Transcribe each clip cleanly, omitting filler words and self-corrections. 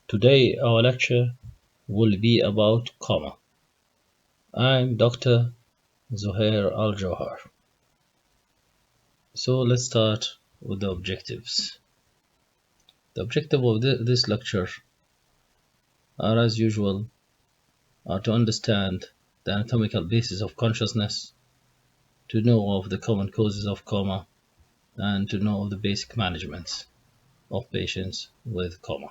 Today our lecture will be about coma. I'm Dr. Zuhair Al-Johar. So let's start with the objectives. The objective of this lecture are as usual are to understand the anatomical basis of consciousness, to know of the common causes of coma, and to know of the basic management of patients with coma.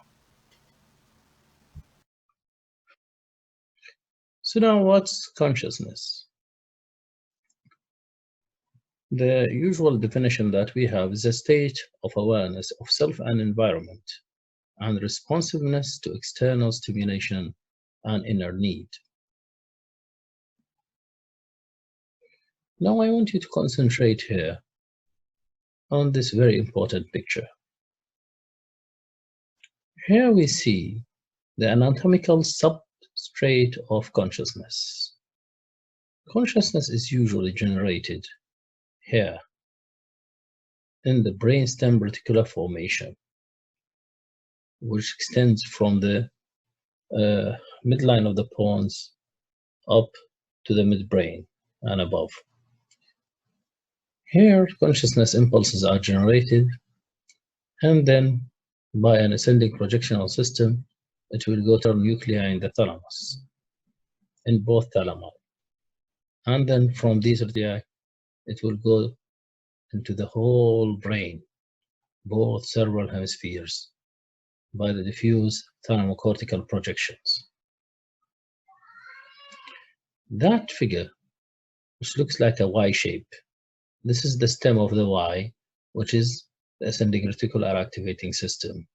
So now what's consciousness? The usual definition that we have is a state of awareness of self and environment and responsiveness to external stimulation and inner need. Now I want you to concentrate here on this very important picture. Here we see the anatomical substrate of consciousness. Consciousness is usually generated here in the brainstem reticular formation, which extends from the midline of the pons up to the midbrain and above. Here, consciousness impulses are generated, and then by an ascending projectional system, it will go to nuclei in the thalamus, in both thalami. And then from these nuclei, it will go into the whole brain, both cerebral hemispheres, by the diffuse thalamocortical projections. That figure, which looks like a Y shape, this is the stem of the Y, which is the ascending reticular activating system.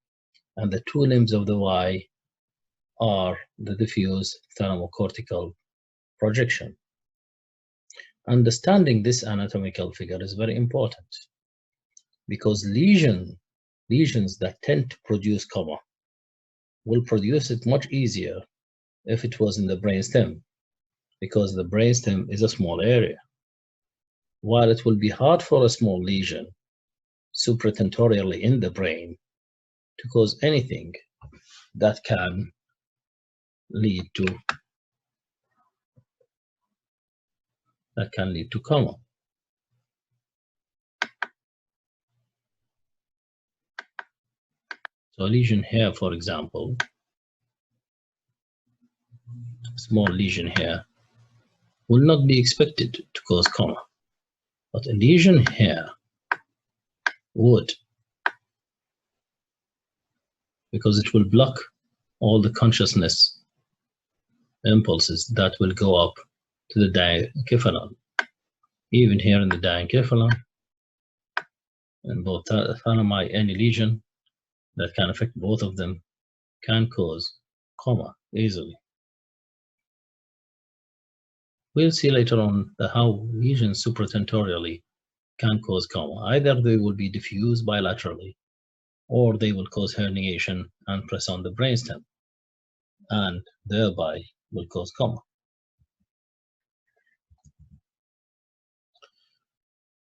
And the two limbs of the Y are the diffuse thalamocortical projection. Understanding this anatomical figure is very important because lesions that tend to produce coma will produce it much easier if it was in the brainstem, because the brainstem is a small area. While it will be hard for a small lesion supratentorially in the brain to cause anything that can lead to coma. So a lesion here, for example, a small lesion here, will not be expected to cause coma, but a lesion here would, because it will block all the consciousness impulses that will go up to the diencephalon. Even here in the diencephalon, in both thalami, any lesion that can affect both of them can cause coma easily. We'll see later on how lesions supratentorially can cause coma. Either they will be diffuse bilaterally, or they will cause herniation and press on the brainstem, and thereby will cause coma.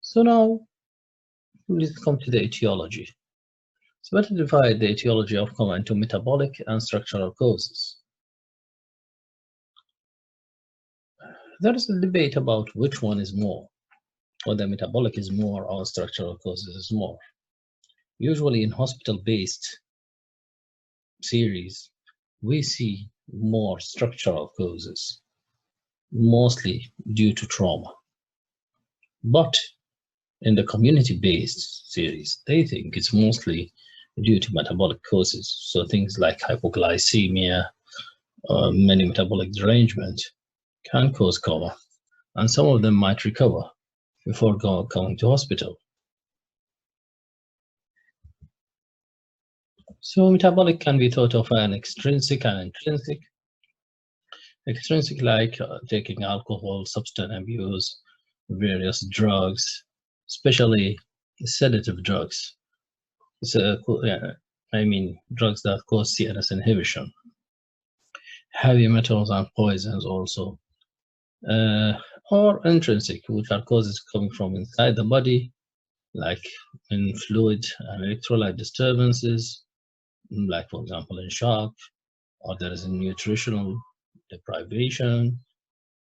So now, let's come to the etiology. It's better to divide the etiology of coma into metabolic and structural causes. There is a debate about which one is more, whether metabolic is more or structural causes is more. Usually in hospital-based series, we see more structural causes, mostly due to trauma. But in the community-based series, they think it's mostly due to metabolic causes. So things like hypoglycemia, many metabolic derangement can cause coma, and some of them might recover before going to hospital. So metabolic can be thought of an extrinsic and intrinsic. Extrinsic, like taking alcohol, substance abuse, various drugs, especially sedative drugs. So, I mean, drugs that cause CNS inhibition. Heavy metals and poisons also. Or intrinsic, which are causes coming from inside the body, like in fluid and electrolyte disturbances, like for example in shock, or there is a nutritional deprivation,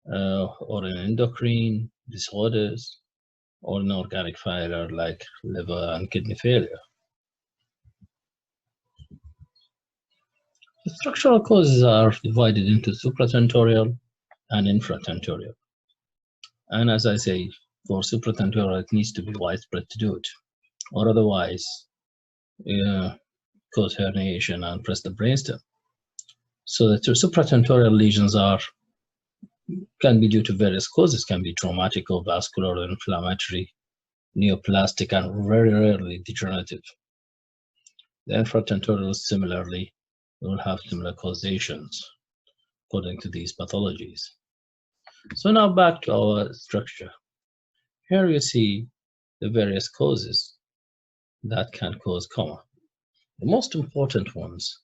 or an endocrine disorders, or an organic failure like liver and kidney failure. The structural causes are divided into supratentorial and infratentorial. And as I say, for supratentorial, it needs to be widespread to do it, or otherwise cause herniation and press the brainstem. So the supratentorial lesions can be due to various causes, can be traumatic or vascular or inflammatory, neoplastic, and very rarely degenerative. The infratentorial similarly will have similar causations according to these pathologies. So now back to our structure. Here you see the various causes that can cause coma. The most important ones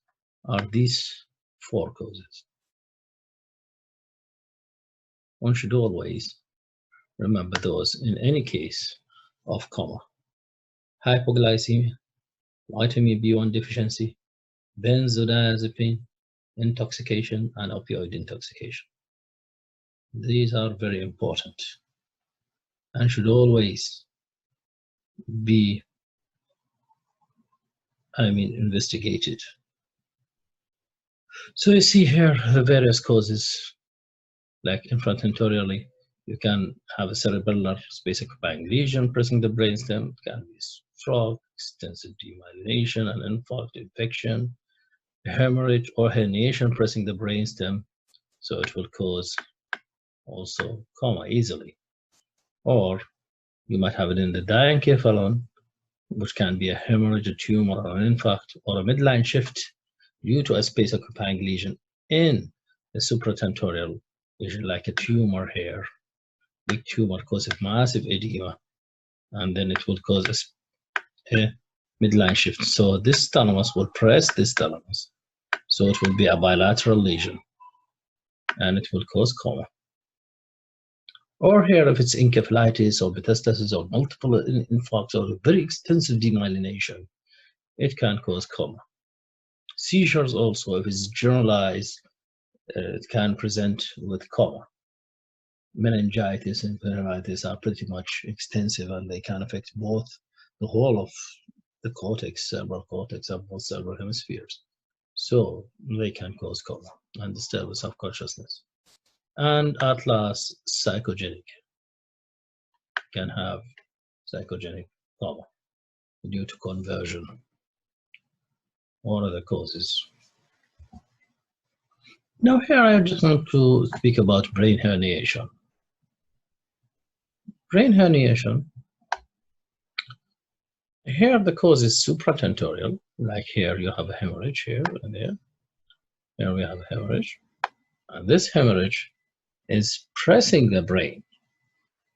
are these 4 causes. One should always remember those in any case of coma: hypoglycemia, vitamin B1 deficiency, benzodiazepine intoxication, and opioid intoxication. These are very important and should always be investigated. So you see here the various causes, like infratentorially, you can have a cerebellar space occupying lesion pressing the brainstem. It can be stroke, extensive demyelination, an infarct, infection, hemorrhage, or herniation pressing the brainstem. So it will cause also coma easily. Or you might have it in the diencephalon, which can be a hemorrhage, a tumor, or an infarct, or a midline shift due to a space occupying lesion in the supratentorial lesion, like a tumor here. Big tumor causes massive edema, and then it will cause a midline shift. So this thalamus will press this thalamus. So it will be a bilateral lesion, and it will cause coma. Or here, if it's encephalitis or metastasis or multiple infarcts or very extensive demyelination, it can cause coma. Seizures also, if it's generalized, it can present with coma. Meningitis and pericarditis are pretty much extensive, and they can affect both the whole of the cortex, cerebral cortex, and both cerebral hemispheres. So they can cause coma and disturbance of consciousness. And at last, psychogenic can have psychogenic coma due to conversion or other causes. Now here I just want to speak about brain herniation. Brain herniation, here the cause is supratentorial, like here you have a hemorrhage here and there. Here we have a hemorrhage, and this hemorrhage is pressing the brain.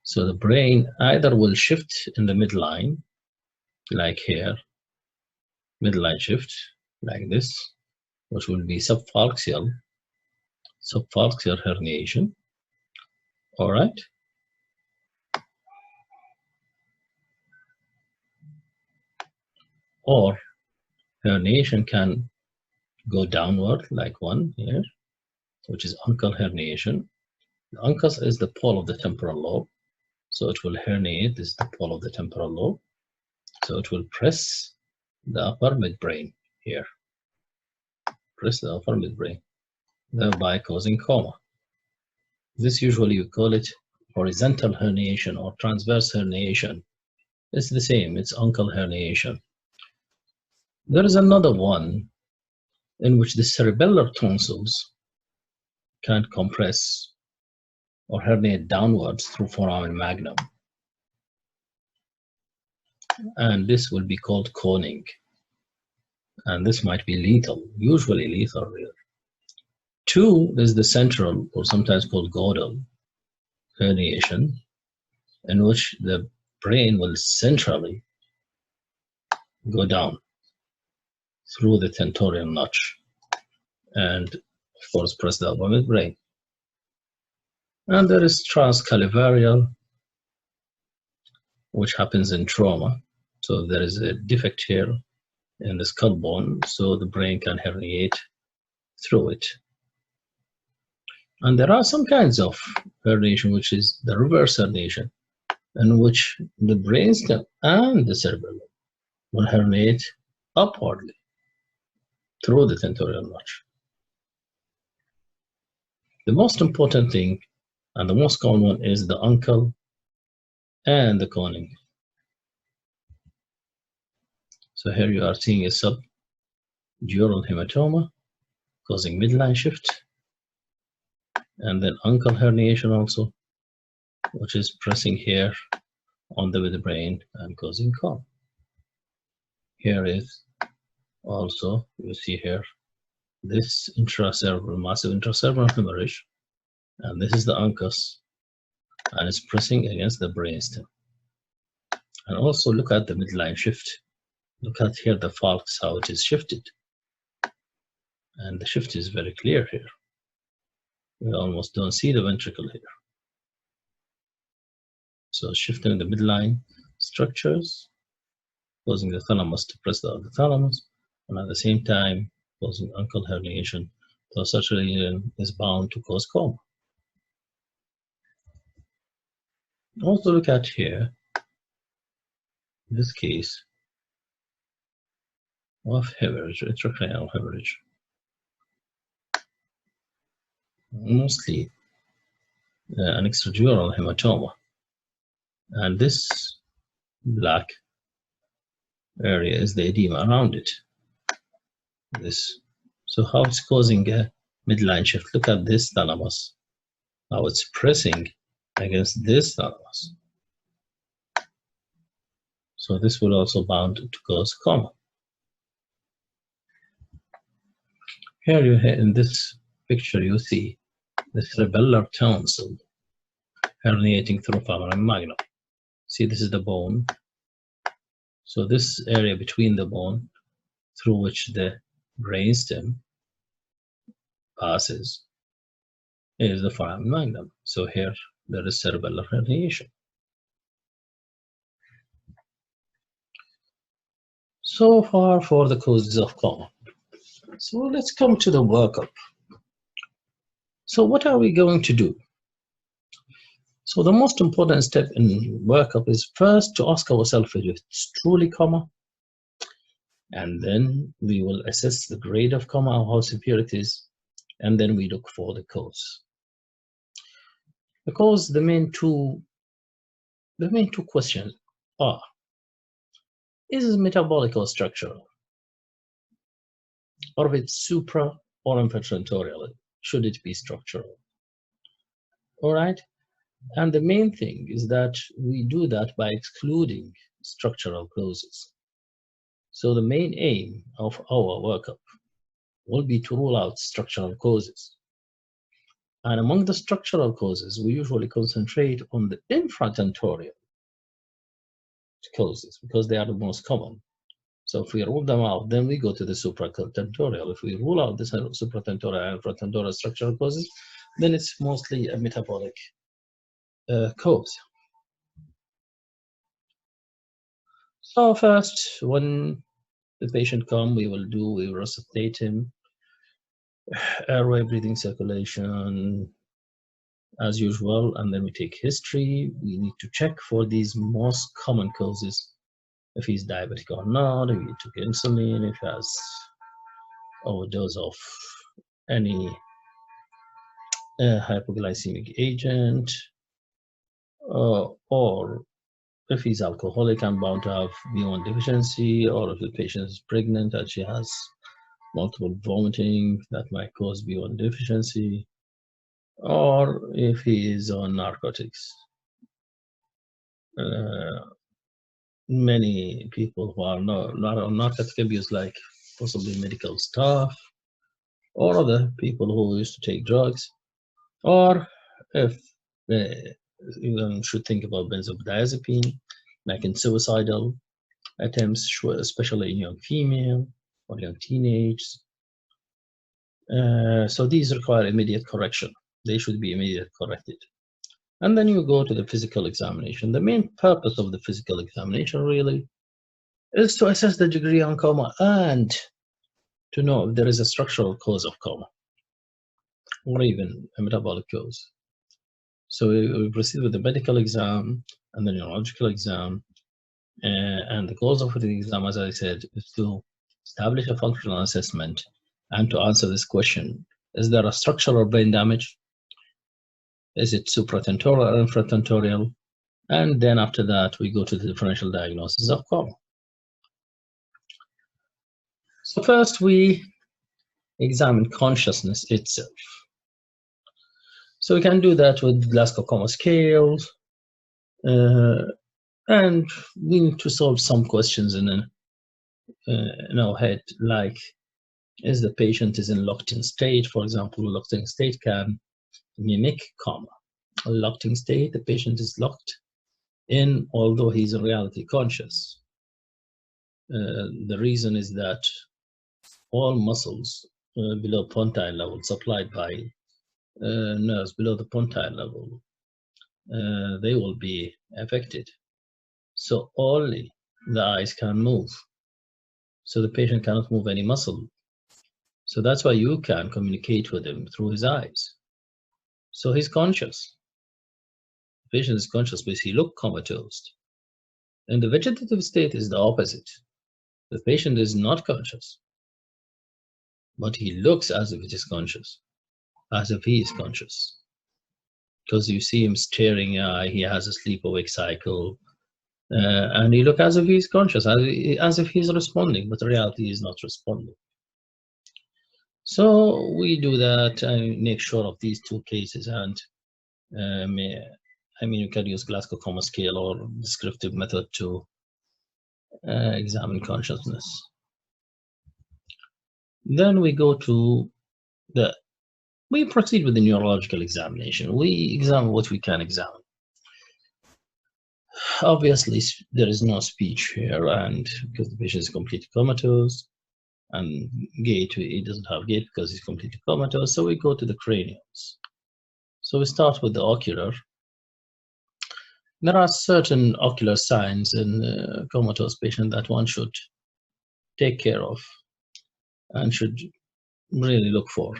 So the brain either will shift in the midline, like here, midline shift, like this, which will be subpharyngeal herniation. All right. Or herniation can go downward, like one here, which is uncal herniation. The uncus is the pole of the temporal lobe, so it will herniate. This is the pole of the temporal lobe, so it will press the upper midbrain here, press the upper midbrain, thereby causing coma. This usually we call it horizontal herniation or transverse herniation. It's the same, it's uncal herniation. There is another one in which the cerebellar tonsils can compress or herniate downwards through foramen magnum. And this will be called coning. And this might be lethal, usually lethal here. 2 is the central, or sometimes called caudal herniation, in which the brain will centrally go down through the tentorial notch and, of course, press the upper midbrain. And there is transcalavial, which happens in trauma. So there is a defect here in the skull bone, so the brain can herniate through it. And there are some kinds of herniation, which is the reverse herniation, in which the brainstem and the cerebellum will herniate upwardly through the tentorial notch. The most important thing and the most common one is the uncal and the coning. So here you are seeing a subdural hematoma causing midline shift, and then uncal herniation also, which is pressing here on the brain and causing coma. Here is also, you see here, this intracerebral, massive intracerebral hemorrhage, and this is the uncus, and it's pressing against the brainstem. And also look at the midline shift. Look at here the falx, how it is shifted. And the shift is very clear here. We almost don't see the ventricle here. So shifting the midline structures, causing the thalamus to press the thalamus, and at the same time causing uncal herniation. So such a lesion is bound to cause coma. Also look at here, this case of hemorrhage, intracranial hemorrhage. Mostly an extradural hematoma. And this black area is the edema around it. This. So how it's causing a midline shift. Look at this thalamus, how it's pressing against this thalamus. So this will also bound to cause coma. Here you in this picture you see the cerebellar tonsil herniating through foramen magnum. See, this is the bone. So this area between the bone through which the brainstem passes is the foramen magnum. So here there is cerebellar herniation. So far for the causes of coma. So let's come to the workup. So what are we going to do? So the most important step in workup is first to ask ourselves if it's truly coma, and then we will assess the grade of coma, how severe it is, and then we look for the cause. Because the main two questions are: is it metabolic or structural? Or if it's supra or infratentorial, should it be structural? All right. And the main thing is that we do that by excluding structural causes. So the main aim of our workup will be to rule out structural causes. And among the structural causes, we usually concentrate on the infratentorial causes because they are the most common. So if we rule them out, then we go to the supratentorial. If we rule out the supratentorial and infratentorial structural causes, then it's mostly a metabolic cause. So first, when the patient comes, we will resuscitate him, airway, breathing, circulation, as usual, and then we take history. We need to check for these most common causes, if he's diabetic or not, if he took insulin, if he has overdose of any hypoglycemic agent, or if he's alcoholic and bound to have B1 deficiency, or if the patient is pregnant and she has multiple vomiting that might cause B1 deficiency, or if he is on narcotics. Many people who are not on narcotic abuse, like possibly medical staff, or other people who used to take drugs, or if you should think about benzodiazepine, like in suicidal attempts, especially in young female or young teenagers. So these require immediate correction. They should be immediately corrected. And then you go to the physical examination. The main purpose of the physical examination really is to assess the degree on coma and to know if there is a structural cause of coma or even a metabolic cause. So we proceed with the medical exam and the neurological exam. And the goals of the exam, as I said, is to establish a functional assessment and to answer this question. Is there a structural brain damage? Is it supratentorial or infratentorial? And then after that, we go to the differential diagnosis of coma. So first, we examine consciousness itself. So we can do that with Glasgow Coma scales, and we need to solve some questions in our head, like, is the patient is in locked-in state? For example, locked-in state can mimic coma. A locked-in state, the patient is locked in, although he's in reality conscious. The reason is that all muscles below pontine level, supplied by nerves below the pontine level, they will be affected. So only the eyes can move. So the patient cannot move any muscle. So that's why you can communicate with him through his eyes. So he's conscious. The patient is conscious, but he looks comatose. In the vegetative state is the opposite. The patient is not conscious, but he looks as if it is conscious, as if he is conscious. Because you see him staring, he has a sleep-awake cycle, and he looks as if he's conscious, as if he's responding, but the reality is not responding. So we do that and make sure of these two cases, and you can use Glasgow Coma scale or descriptive method to examine consciousness. Then we go to we proceed with the neurological examination. We examine what we can examine. Obviously, there is no speech here, and because the patient is completely comatose, and gait, he doesn't have gait because he's completely comatose. So we go to the cranials. So we start with the ocular. There are certain ocular signs in a comatose patient that one should take care of and should really look for.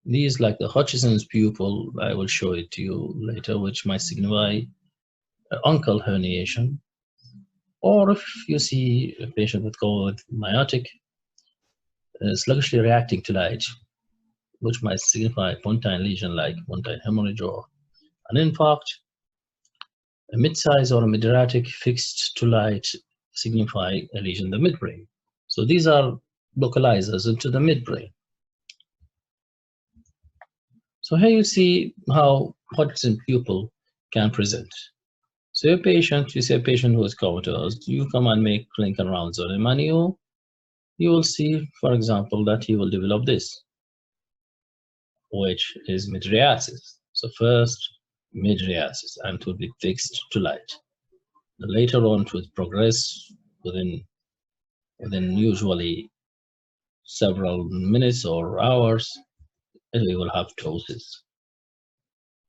These, like the Hutchinson's pupil, I will show it to you later, which might signify uncal herniation. Or if you see a patient with myotic, sluggishly reacting to light, which might signify pontine lesion like pontine hemorrhage or an infarct. A mid-size or a mid-erratic fixed to light signify a lesion in the midbrain. So these are localizers into the midbrain. So here you see how Hodgkin pupil can present. So you see a patient who is comatose, you come and make clinical rounds on him, and you will see, for example, that he will develop this, which is mydriasis. So first, mydriasis, and it will be fixed to light. Later on, it will progress within usually several minutes or hours, and we will have ptosis.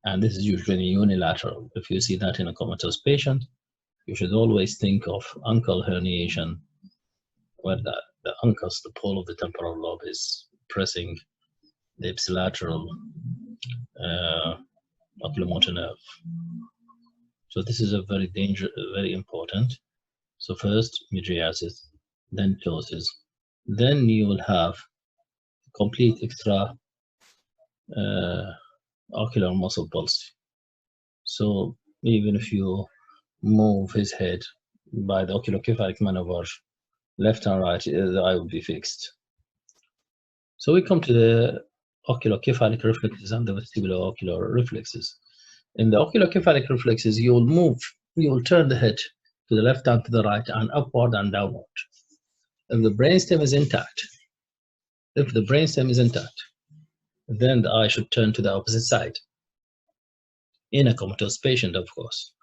And this is usually unilateral. If you see that in a comatose patient, you should always think of uncal herniation, where the uncus, the pole of the temporal lobe, is pressing the ipsilateral oculomotor nerve. So this is a very important. So first mydriasis, then ptosis, then you will have complete extra ocular muscle pulse. So even if you move his head by the oculocephalic maneuver, left and right, the eye will be fixed. So we come to the oculocephalic reflexes and the vestibulo-ocular reflexes. In the oculocephalic reflexes, you will turn the head to the left and to the right and upward and downward. If the brainstem is intact, then the eye should turn to the opposite side. In a comatose patient, of course.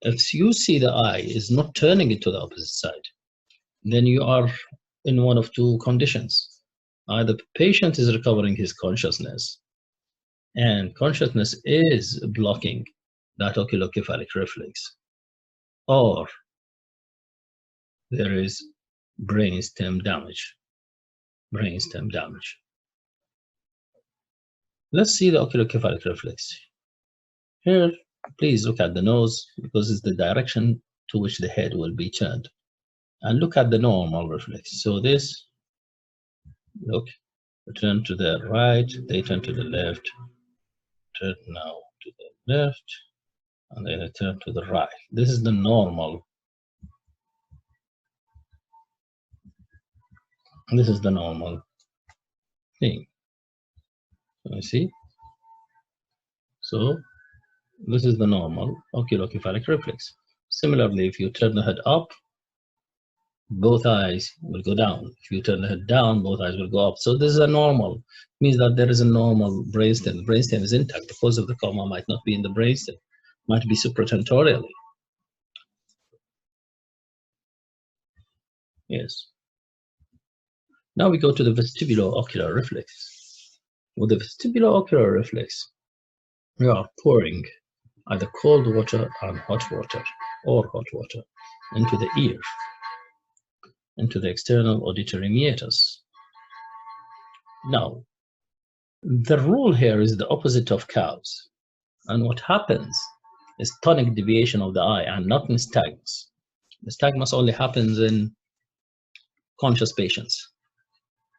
If you see the eye is not turning it to the opposite side, then you are in one of two conditions. Either the patient is recovering his consciousness, and consciousness is blocking that oculocephalic reflex, or there is brainstem damage. Brainstem damage. Let's see the oculocephalic reflex. Here, please look at the nose because it's the direction to which the head will be turned. And look at the normal reflex. So this, look, turn to the right, they turn to the left, turn now to the left, and then they turn to the right. This is the normal. This is the normal thing. You see? So this is the normal oculocephalic reflex. Similarly, if you turn the head up, both eyes will go down. If you turn the head down, both eyes will go up. So this is a normal, means that there is a normal brainstem. The brainstem is intact. The cause of the coma might not be in the brainstem, might be supratentorially. Yes. Now we go to the vestibulo-ocular reflex. With the vestibulo-ocular reflex, we are pouring either cold water and hot water, or hot water, into the ear, into the external auditory meatus. Now, the rule here is the opposite of cows. And what happens is tonic deviation of the eye and not nystagmus. Nystagmus only happens in conscious patients.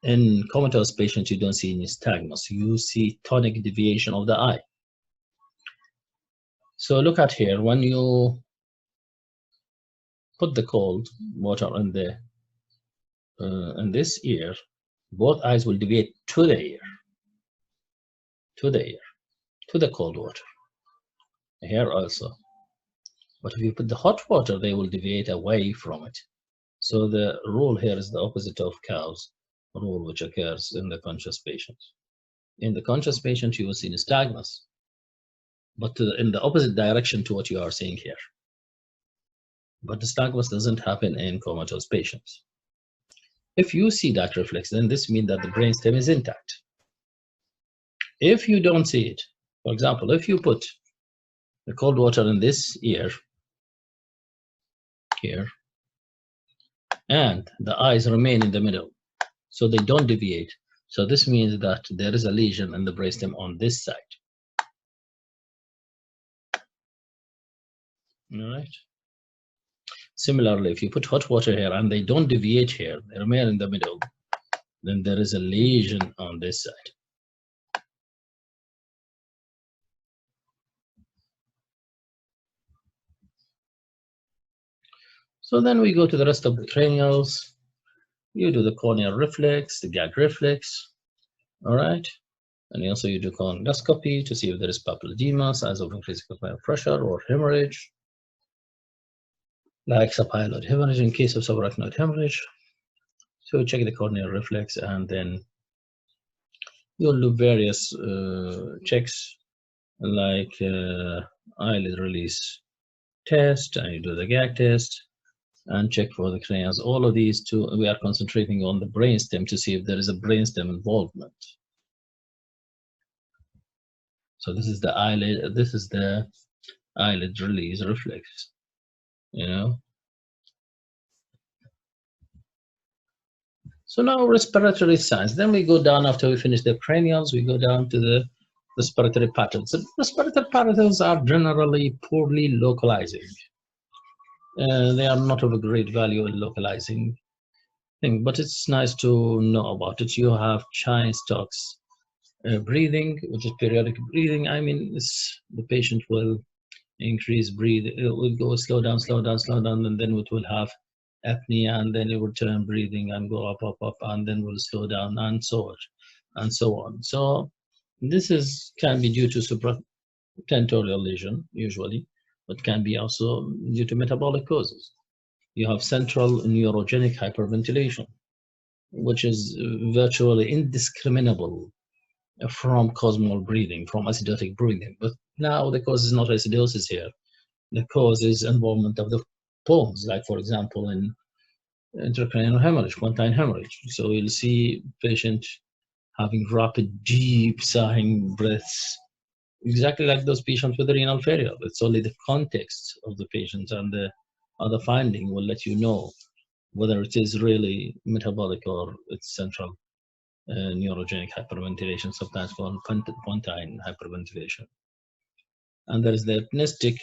In comatose patients, you don't see nystagmus. You see tonic deviation of the eye. So look at here, when you put the cold water in this ear, both eyes will deviate to the ear, to the cold water. Here also. But if you put the hot water, they will deviate away from it. So the rule here is the opposite of Cow's rule, which occurs in the conscious patients. In the conscious patient, you will see nystagmus, but in the opposite direction to what you are seeing here. But nystagmus doesn't happen in comatose patients. If you see that reflex, then this means that the brainstem is intact. If you don't see it, for example, if you put the cold water in this ear, here, and the eyes remain in the middle, so they don't deviate. So this means that there is a lesion in the brainstem on this side. All right. Similarly, if you put hot water here and they don't deviate here, they remain in the middle, then there is a lesion on this side. So then we go to the rest of the cranials. You do the corneal reflex, the gag reflex, all right? And also you do colonoscopy to see if there is papilledema, signs of increased pressure or hemorrhage, like subhyaloid hemorrhage in case of subarachnoid hemorrhage. So check the corneal reflex, and then you'll do various checks like eyelid release test, and you do the gag test and check for the cranials. All of these two, we are concentrating on the brainstem to see if there is a brainstem involvement. So this is the eyelid, this is the eyelid release reflex, you know. So now respiratory signs. Then we go down, after we finish the cranials, we go down to the respiratory patterns. The respiratory patterns are generally poorly localizing. They are not of a great value in localizing thing, but it's nice to know about it. You have Chine-Stokes breathing, which is periodic breathing. I mean, the patient will increase breathing, it will go slow down, and then it will have apnea, and then it will turn breathing and go up, and then will slow down, and so on, and so on. So this can be due to supratentorial lesion, usually, but can be also due to metabolic causes. You have central neurogenic hyperventilation, which is virtually indiscriminable from cosmal breathing, from acidotic breathing. But now the cause is not acidosis here. The cause is involvement of the bones, like for example in intracranial hemorrhage, pontine hemorrhage. So you'll see patient having rapid, deep sighing breaths, exactly like those patients with renal failure. It's only the context of the patient and the other finding will let you know whether it is really metabolic or it's central neurogenic hyperventilation, sometimes called pontine hyperventilation. And there is the apnistic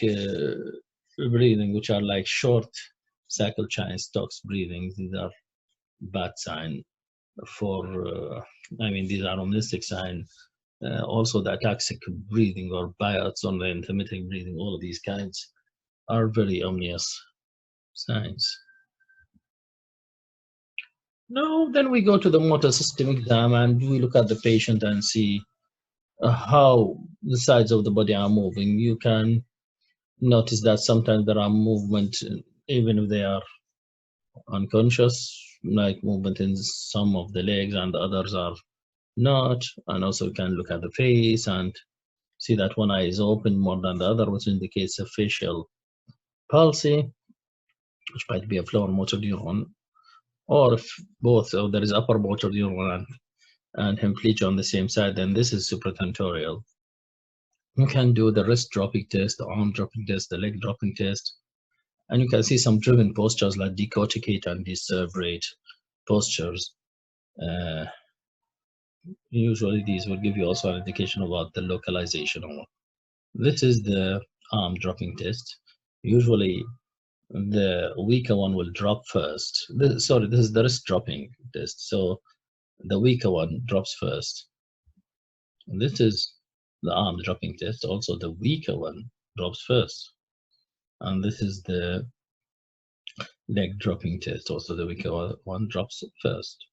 breathing, which are like short cycle Chinese-Stokes breathing. These are bad sign for, these are omnistic sign. Also the ataxic breathing or biots on the intermittent breathing, all of these kinds are very ominous signs. Now, then we go to the motor system exam and we look at the patient and see how the sides of the body are moving. You can notice that sometimes there are movement, even if they are unconscious, like movement in some of the legs and the others are not. And also you can look at the face and see that one eye is open more than the other, which indicates a facial palsy, which might be a floor motor neuron, or if both, so there is upper motor neuron and hemiplegia on the same side, then this is supratentorial. You can do the wrist dropping test, the arm dropping test, the leg dropping test, and you can see some driven postures like decorticate and decerebrate postures. Usually these will give you also an indication about the localization. This is the arm dropping test. Usually the weaker one will drop first. This is the wrist dropping test. So the weaker one drops first. This is the arm dropping test. Also the weaker one drops first. And this is the leg dropping test. Also the weaker one drops first.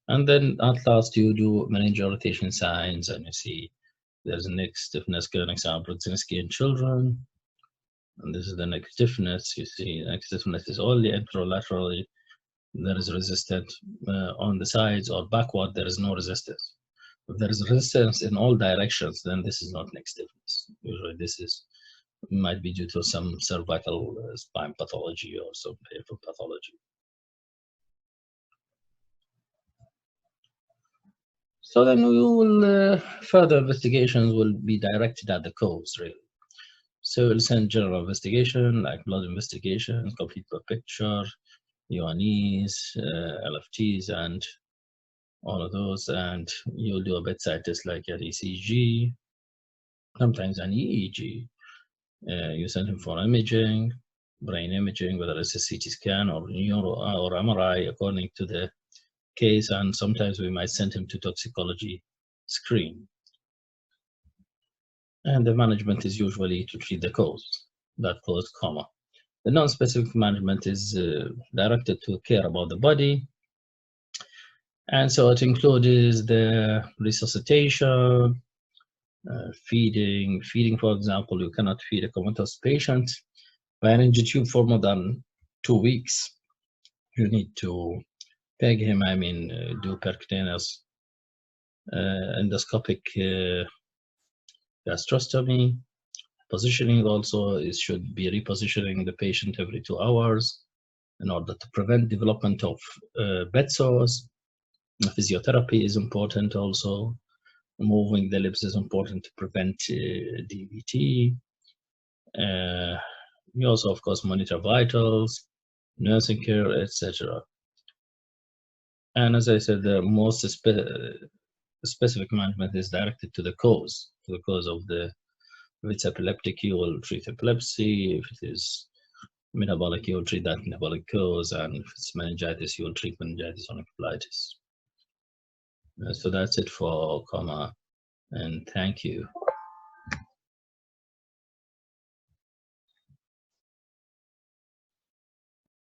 And then at last you do meningeal rotation signs and you see there's neck stiffness, Koenig Brzezinski in children. And this is the neck stiffness. You see neck stiffness is only anterolaterally. There is resistance on the sides or backward, there is no resistance. If there is resistance in all directions, then this is not neck stiffness. Usually this is might be due to some cervical spine pathology or some painful pathology. So then we will, further investigations will be directed at the cause, really. So we'll send general investigation, like blood investigation, complete blood picture, UNEs, LFTs, and all of those. And you'll do a bedside test like an ECG, sometimes an EEG. You send him for imaging, brain imaging, whether it's a CT scan or neuro or MRI, according to the case, and sometimes we might send him to toxicology screen. And the management is usually to treat the cause that caused coma. The non-specific management is directed to care about the body, and so it includes the resuscitation, feeding. Feeding, for example, you cannot feed a comatose patient by an NG tube for more than 2 weeks. You need to peg him, do percutaneous endoscopic gastrostomy. Positioning also should be repositioning the patient every 2 hours in order to prevent development of bed sores. Physiotherapy is important also. Moving the lips is important to prevent DVT. We also, of course, monitor vitals, nursing care, etc. And as I said, the most specific management is directed to the cause. Of the, if it's epileptic, you will treat epilepsy. If it is metabolic, you will treat that metabolic cause. And if it's meningitis, you will treat meningitis or encephalitis. So that's it for coma, and thank you.